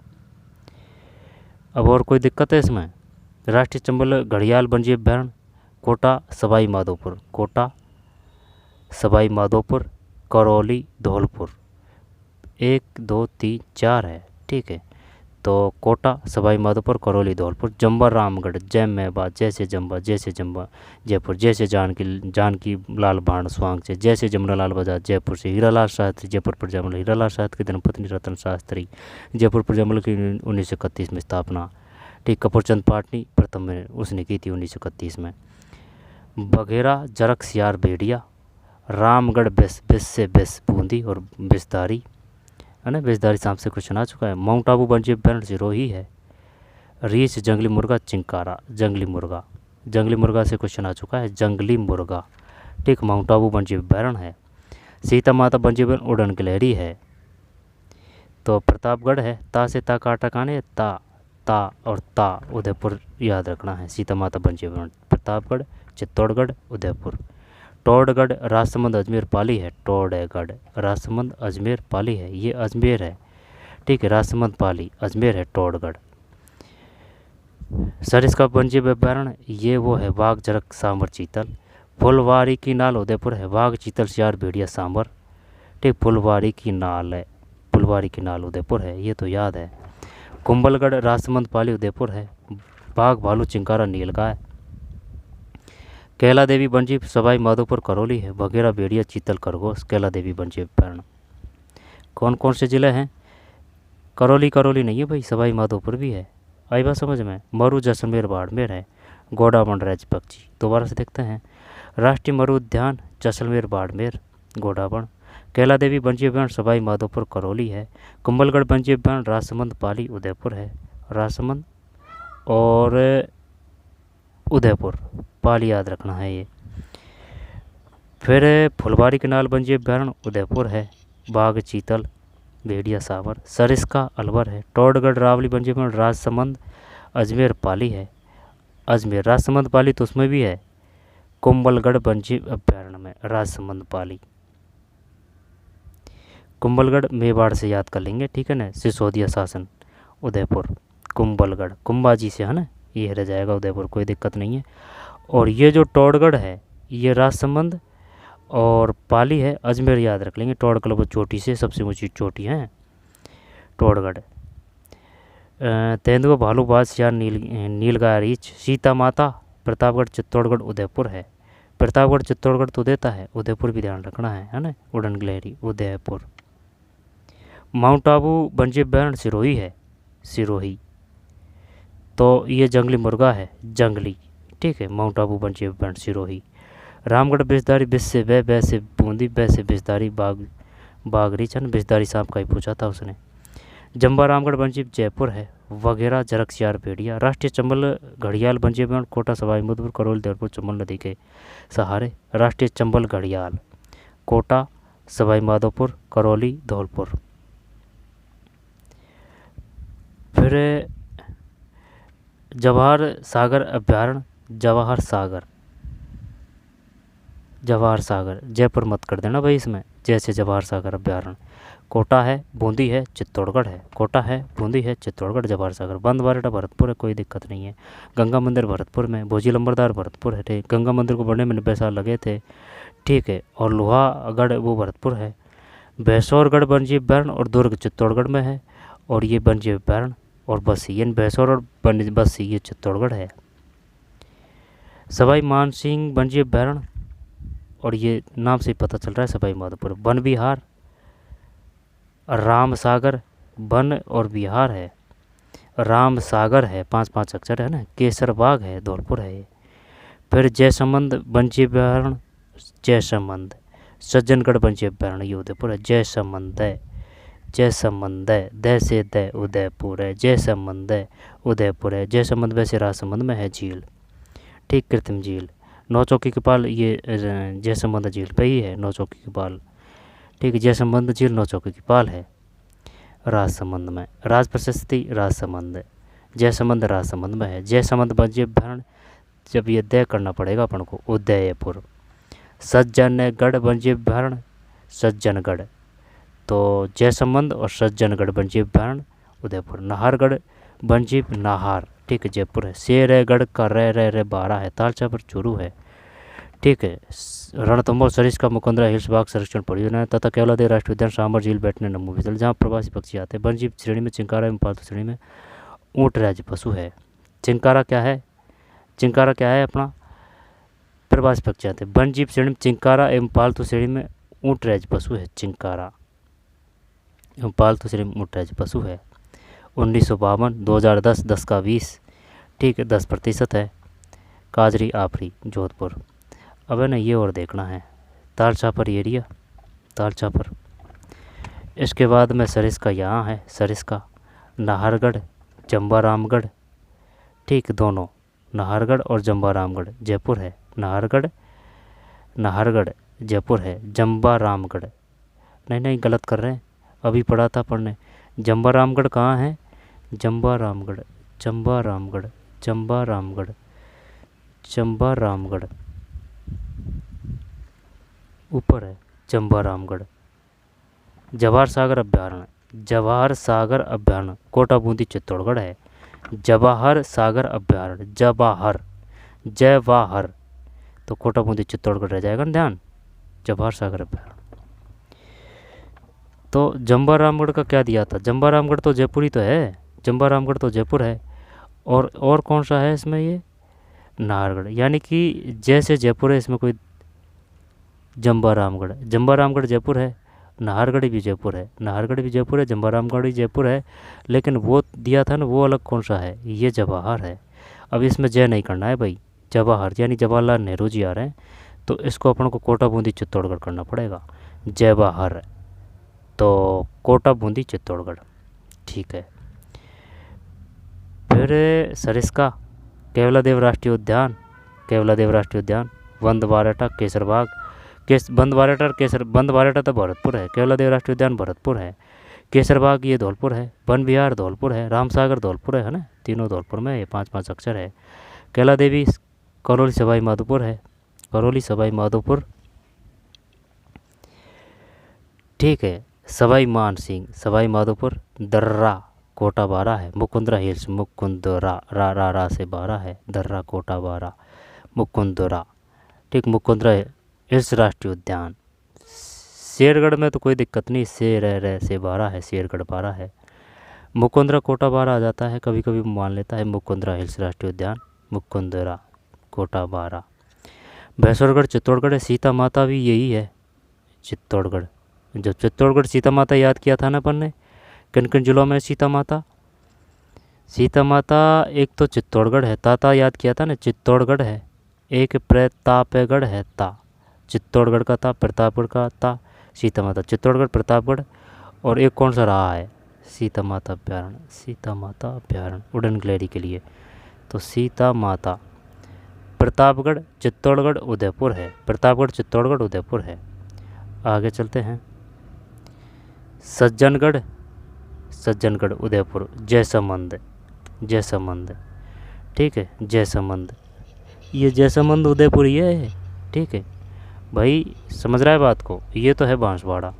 अब और कोई दिक्कत है इसमें? राष्ट्रीय चंबल घड़ियाल वन्यजीव अभ्यारण्य कोटा सवाई माधोपुर, कोटा सवाई माधोपुर, करौली, धौलपुर। 1 2 3 4 है, ठीक है। तो कोटा सवाई माधोपुर, करौली, धौलपुर। जम्बा रामगढ़, जैम मेवात, जैसे जम्बा जयपुर। जैसे जानकी लाल भांड स्वांग से, जैसे जमुनालाल बजाज जयपुर से। हीरालाल शास्त्री जयपुर पर जमल। हीरालाल शास्त्री की धर्मपत्नी रतन शास्त्री जयपुर पर जमल की 1931 में स्थापना, ठीक। कपूरचंद पाटनी प्रथम में उसने की थी 1931 में। बघेरा जरक सियार भेड़िया। रामगढ़ बिस से बूंदी और बिस्तारी है ना, बेजदारी सांप से क्वेश्चन आ चुका है। माउंट आबू वन्यजीव अभ्यारण्य सिरोही है। रीछ जंगली मुर्गा चिंकारा, जंगली मुर्गा से क्वेश्चन आ चुका है, जंगली मुर्गा, ठीक। माउंट आबू वन्यजीव अभ्यारण्य है। सीता माता वन्यजीव अभ्यारण्य उड़न गिलहरी है। तो प्रतापगढ़ है। ता से ता काटा काने, ता और ता उदयपुर याद रखना है। सीता माता बंजीय विहार प्रतापगढ़, चित्तौड़गढ़, उदयपुर। टोडगढ़ राजसमंद अजमेर पाली है। टोडगढ़ राजसमंद अजमेर पाली है, ये अजमेर है, ठीक है। राजसमंद पाली अजमेर है टोडगढ़। सरिस्का वन्यजीव अभ्यारण्य ये वो है वाघ, जरक, सांबर, चीतल। फुलवारी की नाल उदयपुर है, वाघ, चीतल, सियार, भेड़िया, सांबर, ठीक। फुलवारी की नाल है, फुलवारी की नाल उदयपुर है, ये तो याद है। कुंभलगढ़ राजसमंद पाली उदयपुर है, बाघ, भालू, चिंकारा, नीलगाय। कैला देवी वन्यजीव सवाई माधोपुर करौली है, बघेरा, भेड़िया, चीतल, खरगोश। कैला देवी वन्यजीव अभ्यारण्य कौन कौन से जिले हैं? करौली नहीं है भाई, सवाई माधोपुर भी है। आई बात समझ में? मरु जैसलमेर बाड़मेर है, गोडावण राज्य पक्षी। दोबारा से देखते हैं। राष्ट्रीय मरु उद्यान जैसलमेर बाड़मेर, गोडावण। कैला देवी वन्यजीव अभ्यारण्य सवाई माधोपुर करौली है। कुंभलगढ़ वन्यजीव अभ्यारण्य राजसमंद पाली उदयपुर है, राजसमंद और उदयपुर, पाली याद रखना है ये। फिर फुलवारी केनाल वन्यजीव अभ्यारण्य उदयपुर है, बाघ, चीतल, भेड़िया, सांबर। सरिस्का अलवर है। टोडगढ़ रावली वन्यजीव अभ्यारण्य राजसमंद अजमेर पाली है, अजमेर। राजसमंद पाली तो उसमें भी है, कुंभलगढ़ वन्यजीव अभ्यारण्य में राजसमंद पाली। कुंभलगढ़ मेवाड़ से याद कर लेंगे, ठीक है ना। सिसोदिया शासन उदयपुर, कुंभलगढ़ कुंभाजी से है ना, ये रह जाएगा उदयपुर, कोई दिक्कत नहीं है। और ये जो टोडगढ़ है ये राजसमंद और पाली है, अजमेर याद रख लेंगे। टोडगढ़ वो चोटी से सबसे ऊंची चोटी है टोडगढ़। तेंदुआ, भालू, बाज, सियार, नीलगाय, रीछ। सीता माता प्रतापगढ़, चित्तौड़गढ़, उदयपुर है। प्रतापगढ़ चित्तौड़गढ़ तो देता है, उदयपुर भी ध्यान रखना है ना। उड़न गिलहरी उदयपुर। माउंट आबू वन्यजीव अभ्यारण्य सिरोही है, सिरोही तो ये जंगली मुर्गा है, जंगली, ठीक है। माउंट आबू वन्यजीव अभ्यारण्य सिरोही। रामगढ़ बिजदारी, बिस से बै से बूंदी, बै से बिजदारी, बागरी चन, बिजदारी सांप का ही पूछा था उसने। जम्बा रामगढ़ वन्यजीव जयपुर है, वगैरह, जरक, सियार, भेड़िया। राष्ट्रीय चंबल घड़ियाल वन्यजीव अभ्यारण्य कोटा, सवाई माधोपुर, करौली, देवपुर, चंबल नदी के सहारे। राष्ट्रीय चंबल घड़ियाल कोटा, सवाई माधोपुर, करौली, धौलपुर। फिर जवाहर सागर अभ्यारण्य, जवाहर सागर, जवाहर सागर जयपुर मत कर देना भाई इसमें, जैसे जवाहर सागर अभ्यारण्य कोटा है, बूंदी है, चित्तौड़गढ़ है। कोटा है, बूंदी है, चित्तौड़गढ़, जवाहर सागर। बंदवारेटा भरतपुर है, कोई दिक्कत नहीं है। गंगा मंदिर भरतपुर में, भोजी लंबरदार भरतपुर है, ठीक। गंगा मंदिर को बनने में 90 साल लगे थे, ठीक है। और लोहागढ़ वो भरतपुर है। भैंसौरगढ़ वन्यजीव अभ्यारण्य और दुर्ग चित्तौड़गढ़ में है, और ये वन्यजीव अभ्यारण्य। और बस्सी यानी भैंसौर और बस्सी ये चित्तौड़गढ़ है। सवाई मानसिंह वन्यजीव अभ्यारण्य, और ये नाम से पता चल रहा है सवाई माधोपुर। वन विहार राम सागर, वन और विहार है, राम सागर है, 5-5 अक्षर है ना। केसर बाग है, धौलपुर है ये। फिर जयसमंद वन्यजीव अभ्यारण्य, जयसमंद। सज्जनगढ़ वन्यजीव अभ्यारण्य ये उदयपुर है, जयसमंद है, जयसमंद है, द से द उदयपुर है, जयसमंद है, उदयपुर है। जयसमंद वैसे राजसमंद में है झील, ठीक, कृत्रिम झील। नौचौकी की पाल ये जयसमंद झील पे ही है, नौचौकी की पाल, ठीक है। जयसमंद झील नौचौकी की पाल है राजसमंद में। राज प्रशस्ति राजसमंद, जयसमंद राजसमंद में है। जयसमंद वन्यजीव अभ्यारण्य, जब ये दय करना पड़ेगा अपन को, उदयपुर। सज्जनगढ़ वन्यजीव अभ्यारण्य, सज्जनगढ़ तो जयसमंद और सज्जनगढ़ वन्यजीव अभ्यारण्य उदयपुर। नाहरगढ़ वन्यजीव नाहर, ठीक है, जयपुर है। शेरगढ़ का रे 12 है, तालचा पर चूरू है, ठीक है। रणथंभौर सरिस्का मुकुंदरा हिल्स बाघ संरक्षण परियोजना तथा केवलादेव राष्ट्रीय उद्यान, सांबर झील, बैठने नमू वितल, जहाँ प्रवासी पक्षी आते हैं। वन्यजीव श्रेणी में चिंकारा एवं पालतू श्रेणी में ऊँट राज्य पशु है। चिंकारा क्या है? चिंकारा क्या है अपना? प्रवासी पक्षी आते हैं। वन्यजीव श्रेणी में चिंकारा एवं पालतू श्रेणी में ऊँट राज्य पशु है। चिंकारा एवं पालतू श्रेणी में ऊँट राज्य पशु है। 1952, 2010, 10 का 20, ठीक है, 10% है। काजरी आपरी जोधपुर। अब है ना ये और देखना है, तालछापर एरिया, तालछापर। इसके बाद में सरिस्का यहाँ है, सरिस्का। नाहरगढ़, जम्बा रामगढ़, ठीक, दोनों नाहरगढ़ और जम्बा रामगढ़ जयपुर है। नाहरगढ़ जयपुर है। जम्बा रामगढ़ नहीं गलत कर रहे हैं, अभी पढ़ा था पढ़ने। जम्बा रामगढ़ कहाँ है? जम्बा रामगढ़ चंबा रामगढ़, चंबा रामगढ़, चंबा रामगढ़ ऊपर है चंबा रामगढ़। जवाहर सागर अभ्यारण्य, जवाहर सागर अभ्यारण्य कोटा बूंदी चित्तौड़गढ़ है। जवाहर सागर अभ्यारण्य, जवाहर, जवाहर तो कोटा बूंदी चित्तौड़गढ़ रह जाएगा ना ध्यान। जवाहर सागर अभ्यारण्य। तो जंबा रामगढ़ का क्या दिया था? जंबा रामगढ़ तो जयपुर ही तो है, जंबा रामगढ़ तो जयपुर है। और कौन सा है इसमें? ये नाहरगढ़, यानी कि जैसे जयपुर है इसमें कोई जंबा रामगढ़, जंबा रामगढ़ जयपुर है, नाहरगढ़ भी जयपुर है, नाहरगढ़ भी जयपुर है, जंबा रामगढ़ भी जयपुर है, लेकिन वो दिया था ना वो अलग कौन सा है? ये जवाहर है। अब इसमें जय नहीं करना है भाई, जवाहर यानी जवाहरलाल नेहरू जी आ रहे हैं, तो इसको अपन को कोटा बूंदी चित्तौड़गढ़ करना पड़ेगा। जवाहर तो कोटा बूंदी चित्तौड़गढ़, ठीक है। फिर सरिस्का, केवलादेव राष्ट्रीय उद्यान, केवलादेव राष्ट्रीय उद्यान, बंद बारेटा, केसरबाग, बंद बारेटा और केसर, बंद बारेटा तो भरतपुर है, केवलादेव राष्ट्रीय उद्यान भरतपुर है, केसरबाग ये धौलपुर है, वन विहार धौलपुर है, रामसागर धौलपुर है ना, तीनों धौलपुर में, ये 5-5 अक्षर है। कैला देवी करौली सवाई माधोपुर है, करौली सवाई माधोपुर, ठीक है। सवाई मान सिंह सवाई माधोपुर, दर्रा कोटा बारा है, मुकुंदरा हिल्स, मुकुंदरा रा रा रा से बारा है, दर्रा कोटा बारा, मुकुंदरा, ठीक। मुकुंदरा हिल्स राष्ट्रीय उद्यान। शेरगढ़ में तो कोई दिक्कत नहीं, शेर से बारा है, शेरगढ़ बारा है। मुकुंदरा कोटा बारा आ जाता है, कभी कभी मान लेता है मुकुंदरा हिल्स राष्ट्रीय उद्यान, मुकुंदरा कोटा बारा। भैंसुरगढ़ चित्तौड़गढ़ है, सीता माता भी यही है चित्तौड़गढ़। जब चित्तौड़गढ़ सीता माता याद किया था ना अपन ने, किन किन जिलों में सीता माता? सीता माता एक तो चित्तौड़गढ़ है, ताता याद किया था ना, चित्तौड़गढ़ है, एक प्रतापगढ़ है ता, चित्तौड़गढ़ का ता, प्रतापगढ़ का ता, सीता माता, चित्तौड़गढ़ प्रतापगढ़। और एक कौन सा रहा है? सीता माता अभ्यारण्य, सीता माता अभ्यारण्य उड़न गिलहरी के लिए, तो सीता माता प्रतापगढ़, चित्तौड़गढ़, उदयपुर है, प्रतापगढ़, चित्तौड़गढ़, उदयपुर है। आगे चलते हैं, सज्जनगढ़, सज्जनगढ़ उदयपुर, जयसमंद, जयसमंद, ठीक है, जयसमंद, ये जयसमंद उदयपुर ये है, ठीक है भाई, समझ रहा है बात को। ये तो है बांसवाड़ा,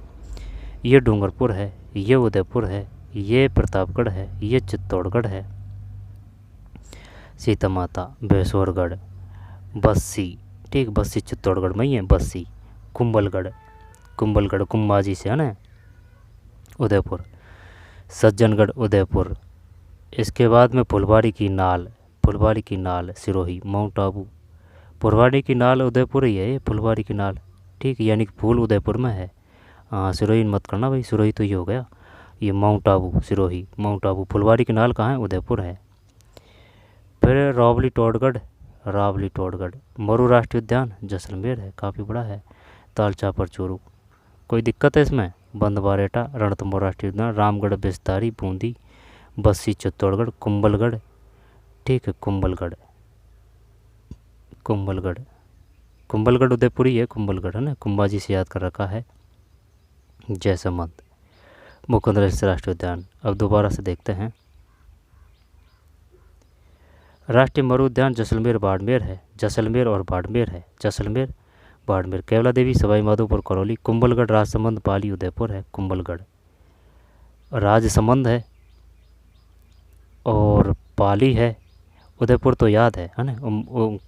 ये डूंगरपुर है, ये उदयपुर है, ये प्रतापगढ़ है, ये चित्तौड़गढ़ है। सीता माता भैंसुरगढ़, बस्सी, ठीक, बस्सी चित्तौड़गढ़ में ही है, बस्सी। कुंभलगढ़, कुंभलगढ़ कुंभाजी से है ना, उदयपुर। सज्जनगढ़ उदयपुर। इसके बाद में फुलवाड़ी की नाल, फुलवाड़ी की नाल सिरोही, माउंट आबू। फुलवाड़ी की नाल उदयपुर ही है ये, फुलवाड़ी की नाल, ठीक, यानी कि फूल उदयपुर में है। हाँ सिरोही मत करना भाई, सिरोही तो ये हो गया, ये माउंट आबू, सिरोही माउंट आबू। फुलवाड़ी की नाल कहाँ है? उदयपुर है। फिर रावली टोडगढ़, रावली टोडगढ़। मरु राष्ट्रीय उद्यान जैसलमेर है, काफ़ी बड़ा है। तालचापर चोरू, कोई दिक्कत है इसमें? बंद बारेटा, रणथंभौर राष्ट्रीय उद्यान, रामगढ़ बिस्तारी बूंदी, बस्सी चित्तौड़गढ़, कुंभलगढ़, ठीक है, कुंभलगढ़, कुंभलगढ़, कुंभलगढ़ उदयपुरी है, कुंभलगढ़ है ना, कुंभाजी से याद कर रखा है। जयसमंद, मुकुंदरा हिल्स राष्ट्रीय उद्यान। अब दोबारा से देखते हैं, राष्ट्रीय मरु उद्यान जैसलमेर बाड़मेर है, जैसलमेर और बाड़मेर है, जैसलमेर बाड़मेर। कैवला देवी सवाई माधोपुर करौली, कुंभलगढ़ राजसमंद पाली उदयपुर है, कुंभलगढ़। राजसमंद है और पाली है, उदयपुर तो याद है ना,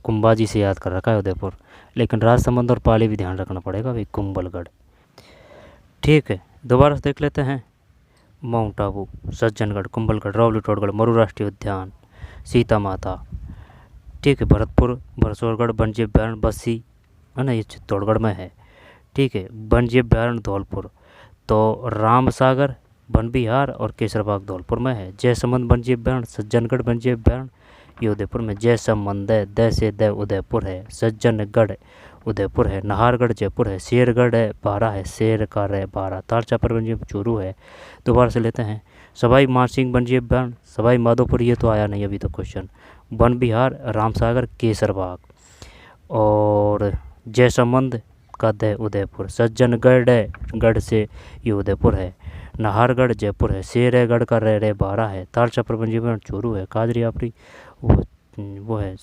कुंभाजी से याद कर रखा है उदयपुर, लेकिन राजसमंद और पाली भी ध्यान रखना पड़ेगा भाई, कुंभलगढ़, ठीक है। दोबारा से देख लेते हैं, माउंट आबू, सज्जनगढ़, कुंभलगढ़, रावली टोडगढ़, मरु राष्ट्रीय उद्यान, सीता माता, ठीक है, भरतपुर, भरसौरगढ़, वन्यजीव अभ्यारण्य, बस्सी है ना, ये चित्तौड़गढ़ में है, ठीक है। वन्यजीव अभ्यारण्य धौलपुर, तो रामसागर वन विहार और केसरबाग धौलपुर में है। जयसमंद वन्यजीव अभ्यारण्य, सज्जनगढ़ वन्यजीव अभ्यारण्य ये उदयपुर में। जयसमंद है, द से द उदयपुर है, सज्जनगढ़ उदयपुर है, नाहरगढ़ जयपुर है, शेरगढ़ है बारा है, शेर का है बारा। तालचापर वन्यजीव चूरू है। दोबारा से लेते हैं, सवाई मानसिंह वन्यजीव अभ्यारण्य, सवाई माधोपुर ये तो आया नहीं अभी तो क्वेश्चन, वन विहार, रामसागर, केसरबाग। और जयसमंद का द उदयपुर, सज्जनगढ़ गढ़ से ये उदयपुर है। नाहरगढ़ जयपुर है, शेरगढ़ का रह 12 है, तालछपर वन्यजीव चूरू है, काजरी आपरी वो है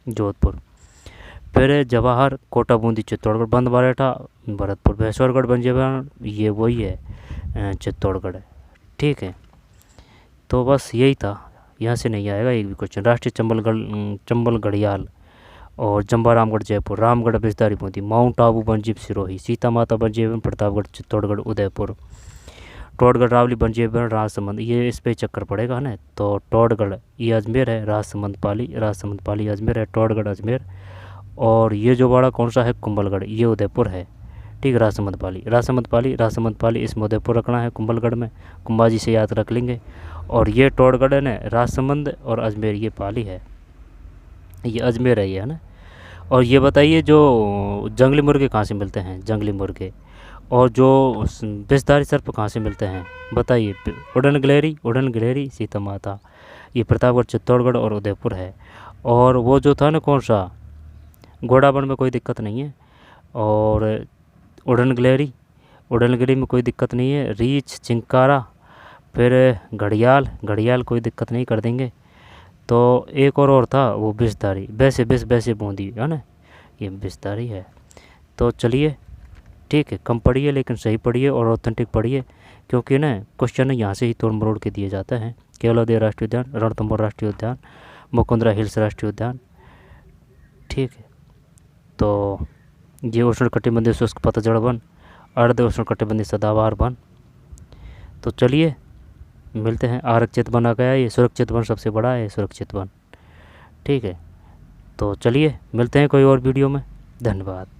जोधपुर। फिर जवाहर कोटा बूंदी चित्तौड़गढ़, बंद बारेठा भरतपुर, भैंसवारगढ़ वन्यजीव ये वही है चित्तौड़गढ़ है। ठीक है, तो बस यही था, यहाँ से नहीं आएगा एक भी क्वेश्चन। राष्ट्रीय चंबल घड़ियाल और जंबारामगढ़ जयपुर, रामगढ़ बिजदारी बूंदी, माउंट आबू वन्यजीव सिरोही, सीता माता वन्यजीव प्रतापगढ़ चित्तौड़गढ़ उदयपुर, टोडगढ़ रावली वन्यजीव राजसमंद, ये इस पे चक्कर पड़ेगा ना। तो टोडगढ़ ये अजमेर है, राजसमंद पाली अजमेर है, टोडगढ़ अजमेर, और ये जो बड़ा कौन सा है कुंभलगढ़ ये उदयपुर है। ठीक, राजसमंद पाली इसमें उदयपुर रखना है, कुंभलगढ़ में कुंभाजी से याद रख लेंगे। और ये टोडगढ़ है ना, राजसमंद और अजमेर ये पाली है, ये अजमेर है ये है ना। और ये बताइए जो जंगली मुर्गे कहाँ से मिलते हैं, जंगली मुर्गे, और जो विषधारी सर्प कहाँ से मिलते हैं बताइए। उड़न गिलहरी सीता माता, ये प्रतापगढ़ चित्तौड़गढ़ और उदयपुर है। और वो जो था ना कौन सा घोड़ाबन में कोई दिक्कत नहीं है, और उड़न गिलहरी में कोई दिक्कत नहीं है, रीछ चिंकारा, फिर घड़ियाल कोई दिक्कत नहीं कर देंगे। तो एक और था वो विषधारी, वैसे बूंदी है ना, ये विषधारी है। तो चलिए ठीक है, कम पढ़िए लेकिन सही पढ़िए और ऑथेंटिक पढ़िए, क्योंकि ना क्वेश्चन यहाँ से ही तोड़ मरोड़ के दिए जाते हैं। केवलादेव राष्ट्रीय उद्यान, रणथंभौर राष्ट्रीय उद्यान, मुकुंदरा हिल्स राष्ट्रीय उद्यान। ठीक है, तो ये उष्णकटिबंधीय शुष्क पतझड़ वन, अर्ध उष्णकटिबंधीय सदाबहार वन। तो चलिए मिलते हैं। आरक्षित वन आ गया, ये सुरक्षित वन सबसे बड़ा है, सुरक्षित वन। ठीक है, तो चलिए मिलते हैं कोई और वीडियो में। धन्यवाद।